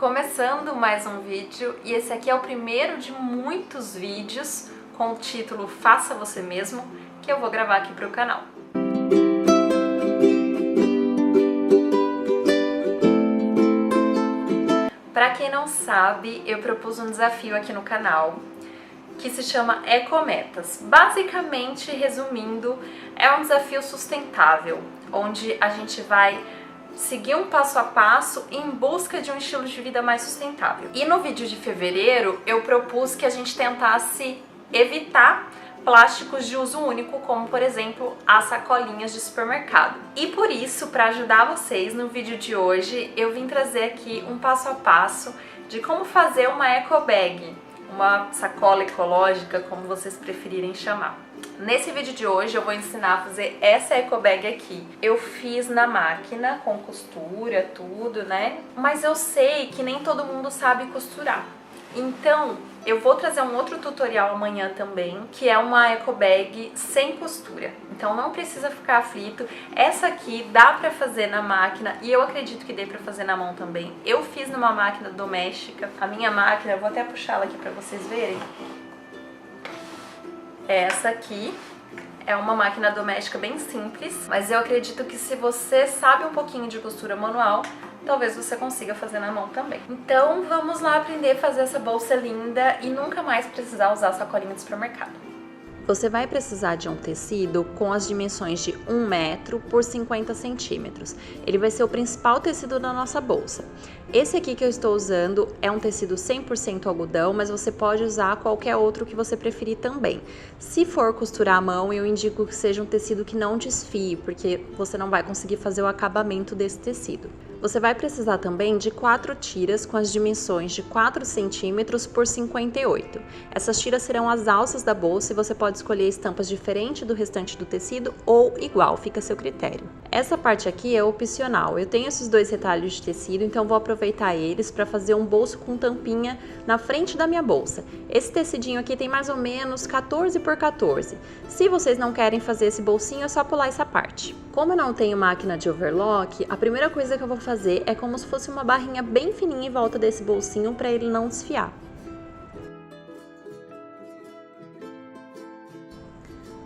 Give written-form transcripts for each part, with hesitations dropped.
Começando mais um vídeo, e esse aqui é o primeiro de muitos vídeos com o título Faça Você Mesmo, que eu vou gravar aqui para o canal. Para quem não sabe, eu propus um desafio aqui no canal que se chama Ecometas. Basicamente, resumindo, é um desafio sustentável, onde a gente vai seguir um passo a passo em busca de um estilo de vida mais sustentável. E no vídeo de fevereiro eu propus que a gente tentasse evitar plásticos de uso único, como por exemplo as sacolinhas de supermercado. E por isso, para ajudar vocês, no vídeo de hoje eu vim trazer aqui um passo a passo de como fazer uma eco bag, uma sacola ecológica, como vocês preferirem chamar. Nesse vídeo de hoje eu vou ensinar a fazer essa eco bag aqui. Eu fiz na máquina, com costura, tudo, né? Mas eu sei que nem todo mundo sabe costurar. Então, eu vou trazer um outro tutorial amanhã também, que é uma eco bag sem costura. Então não precisa ficar aflito. Essa aqui dá pra fazer na máquina e eu acredito que dê pra fazer na mão também. Eu fiz numa máquina doméstica. A minha máquina, eu vou até puxá-la aqui pra vocês verem. Essa aqui é uma máquina doméstica bem simples, mas eu acredito que se você sabe um pouquinho de costura manual, talvez você consiga fazer na mão também. Então vamos lá aprender a fazer essa bolsa linda e nunca mais precisar usar sacolinha de supermercado. Você vai precisar de um tecido com as dimensões de 1 metro por 50 centímetros. Ele vai ser o principal tecido da nossa bolsa. Esse aqui que eu estou usando é um tecido 100% algodão, mas você pode usar qualquer outro que você preferir também. Se for costurar à mão, eu indico que seja um tecido que não desfie, porque você não vai conseguir fazer o acabamento desse tecido. Você vai precisar também de 4 tiras com as dimensões de 4 centímetros por 58. Essas tiras serão as alças da bolsa e você pode escolher estampas diferentes do restante do tecido ou igual, fica a seu critério. Essa parte aqui é opcional. Eu tenho esses 2 retalhos de tecido, então vou aproveitar eles para fazer um bolso com tampinha na frente da minha bolsa. Esse tecidinho aqui tem mais ou menos 14 por 14. Se vocês não querem fazer esse bolsinho, é só pular essa parte. Como eu não tenho máquina de overlock, a primeira coisa que eu vou fazer é como se fosse uma barrinha bem fininha em volta desse bolsinho para ele não desfiar.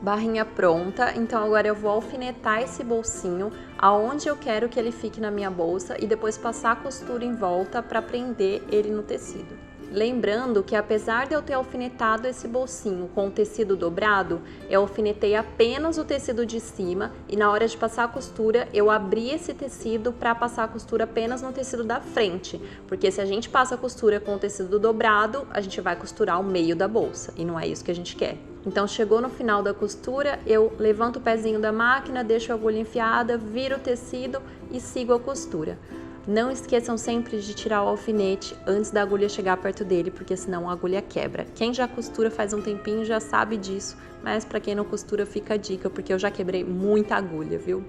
Barrinha pronta, então agora eu vou alfinetar esse bolsinho aonde eu quero que ele fique na minha bolsa e depois passar a costura em volta para prender ele no tecido. Lembrando que apesar de eu ter alfinetado esse bolsinho com o tecido dobrado, eu alfinetei apenas o tecido de cima e na hora de passar a costura eu abri esse tecido para passar a costura apenas no tecido da frente, porque se a gente passa a costura com o tecido dobrado, a gente vai costurar o meio da bolsa e não é isso que a gente quer. Então chegou no final da costura, eu levanto o pezinho da máquina, deixo a agulha enfiada, viro o tecido e sigo a costura. Não esqueçam sempre de tirar o alfinete antes da agulha chegar perto dele, porque senão a agulha quebra. Quem já costura faz um tempinho já sabe disso, mas para quem não costura fica a dica, porque eu já quebrei muita agulha, viu?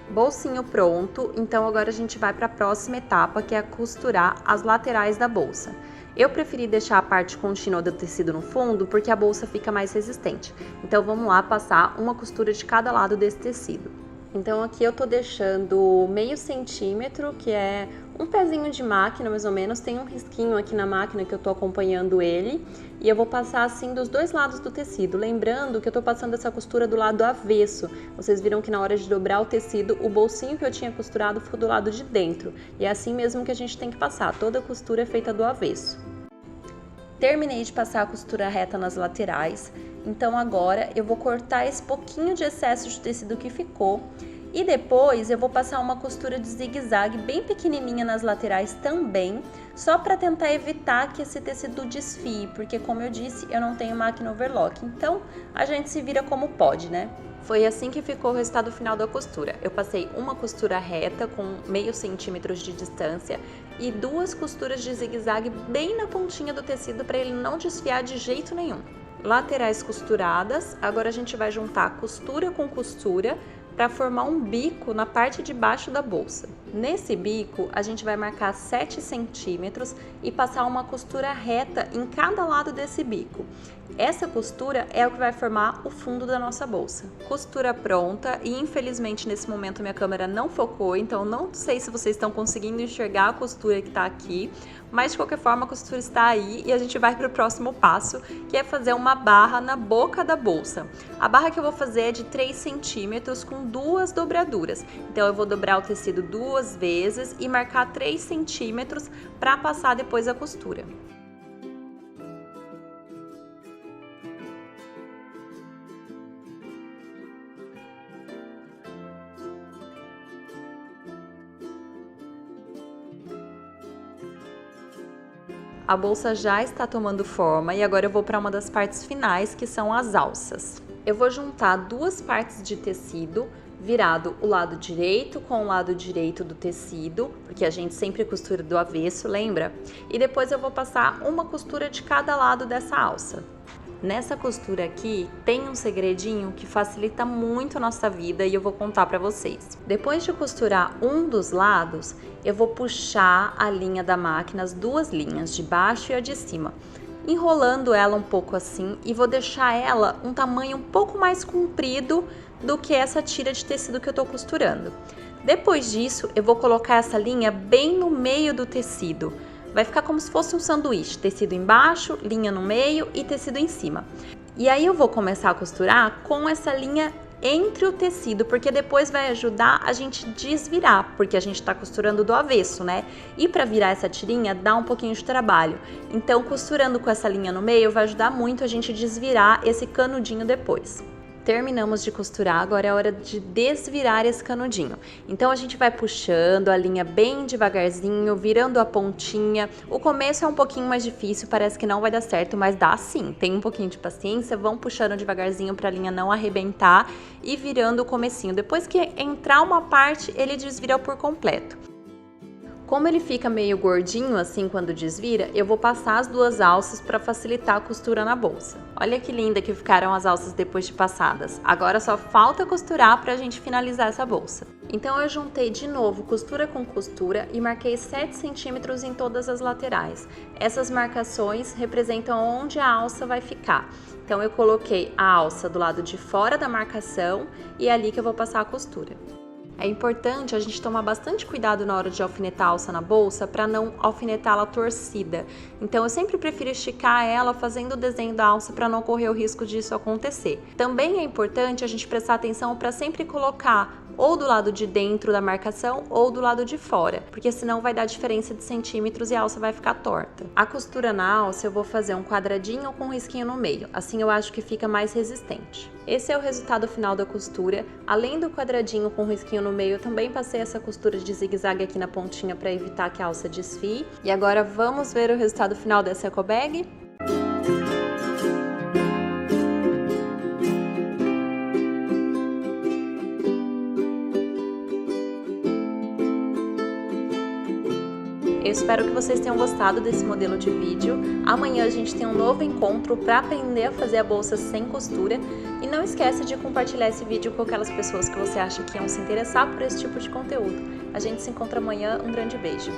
Bolsinho pronto, então agora a gente vai para a próxima etapa, que é costurar as laterais da bolsa. Eu preferi deixar a parte contínua do tecido no fundo, porque a bolsa fica mais resistente. Então vamos lá passar uma costura de cada lado desse tecido. Então aqui eu tô deixando meio centímetro, que é um pezinho de máquina mais ou menos, tem um risquinho aqui na máquina que eu tô acompanhando ele, e eu vou passar assim dos 2 lados do tecido, lembrando que eu tô passando essa costura do lado avesso. Vocês viram que na hora de dobrar o tecido, o bolsinho que eu tinha costurado ficou do lado de dentro, e é assim mesmo que a gente tem que passar, toda a costura é feita do avesso. Terminei de passar a costura reta nas laterais, então agora eu vou cortar esse pouquinho de excesso de tecido que ficou e depois eu vou passar uma costura de zigue-zague bem pequenininha nas laterais também, só para tentar evitar que esse tecido desfie, porque como eu disse, eu não tenho máquina overlock, então a gente se vira como pode, né? Foi assim que ficou o resultado final da costura. Eu passei uma costura reta com meio centímetro de distância e 2 costuras de zigue-zague bem na pontinha do tecido para ele não desfiar de jeito nenhum. Laterais costuradas, agora a gente vai juntar costura com costura para formar um bico na parte de baixo da bolsa. Nesse bico, a gente vai marcar 7 centímetros e passar uma costura reta em cada lado desse bico. Essa costura é o que vai formar o fundo da nossa bolsa. Costura pronta e infelizmente nesse momento minha câmera não focou, então não sei se vocês estão conseguindo enxergar a costura que está aqui, mas de qualquer forma a costura está aí e a gente vai para o próximo passo, que é fazer uma barra na boca da bolsa. A barra que eu vou fazer é de 3 centímetros com 2 dobraduras, então eu vou dobrar o tecido 2 vezes e marcar 3 centímetros para passar depois a costura. A bolsa já está tomando forma e agora eu vou para uma das partes finais, que são as alças. Eu vou juntar 2 partes de tecido, virado o lado direito com o lado direito do tecido, porque a gente sempre costura do avesso, lembra? E depois eu vou passar uma costura de cada lado dessa alça. Nessa costura aqui tem um segredinho que facilita muito a nossa vida e eu vou contar para vocês. Depois de costurar um dos lados, eu vou puxar a linha da máquina, as 2 linhas, de baixo e a de cima, enrolando ela um pouco assim e vou deixar ela um tamanho um pouco mais comprido do que essa tira de tecido que eu tô costurando. Depois disso, eu vou colocar essa linha bem no meio do tecido. Vai ficar como se fosse um sanduíche, tecido embaixo, linha no meio e tecido em cima. E aí eu vou começar a costurar com essa linha entre o tecido, porque depois vai ajudar a gente desvirar, porque a gente tá costurando do avesso, né? E para virar essa tirinha dá um pouquinho de trabalho. Então, costurando com essa linha no meio vai ajudar muito a gente desvirar esse canudinho depois. Terminamos de costurar, agora é hora de desvirar esse canudinho. Então a gente vai puxando a linha bem devagarzinho, virando a pontinha. O começo é um pouquinho mais difícil, parece que não vai dar certo, mas dá sim. Tem um pouquinho de paciência, vão puxando devagarzinho para a linha não arrebentar e virando o comecinho. Depois que entrar uma parte, ele desvira por completo. Como ele fica meio gordinho assim quando desvira, eu vou passar as 2 alças para facilitar a costura na bolsa. Olha que linda que ficaram as alças depois de passadas. Agora só falta costurar para a gente finalizar essa bolsa. Então eu juntei de novo costura com costura e marquei 7 centímetros em todas as laterais. Essas marcações representam onde a alça vai ficar. Então eu coloquei a alça do lado de fora da marcação e é ali que eu vou passar a costura. É importante a gente tomar bastante cuidado na hora de alfinetar a alça na bolsa para não alfinetá-la torcida. Então eu sempre prefiro esticar ela fazendo o desenho da alça para não correr o risco disso acontecer. Também é importante a gente prestar atenção para sempre colocar ou do lado de dentro da marcação ou do lado de fora, porque senão vai dar diferença de centímetros e a alça vai ficar torta. A costura na alça eu vou fazer um quadradinho com um risquinho no meio, assim eu acho que fica mais resistente. Esse é o resultado final da costura. Além do quadradinho com risquinho no meio, eu também passei essa costura de zigue-zague aqui na pontinha para evitar que a alça desfie. E agora vamos ver o resultado final dessa eco bag? Eu espero que vocês tenham gostado desse modelo de vídeo. Amanhã a gente tem um novo encontro para aprender a fazer a bolsa sem costura. E não esquece de compartilhar esse vídeo com aquelas pessoas que você acha que iam se interessar por esse tipo de conteúdo. A gente se encontra amanhã. Um grande beijo!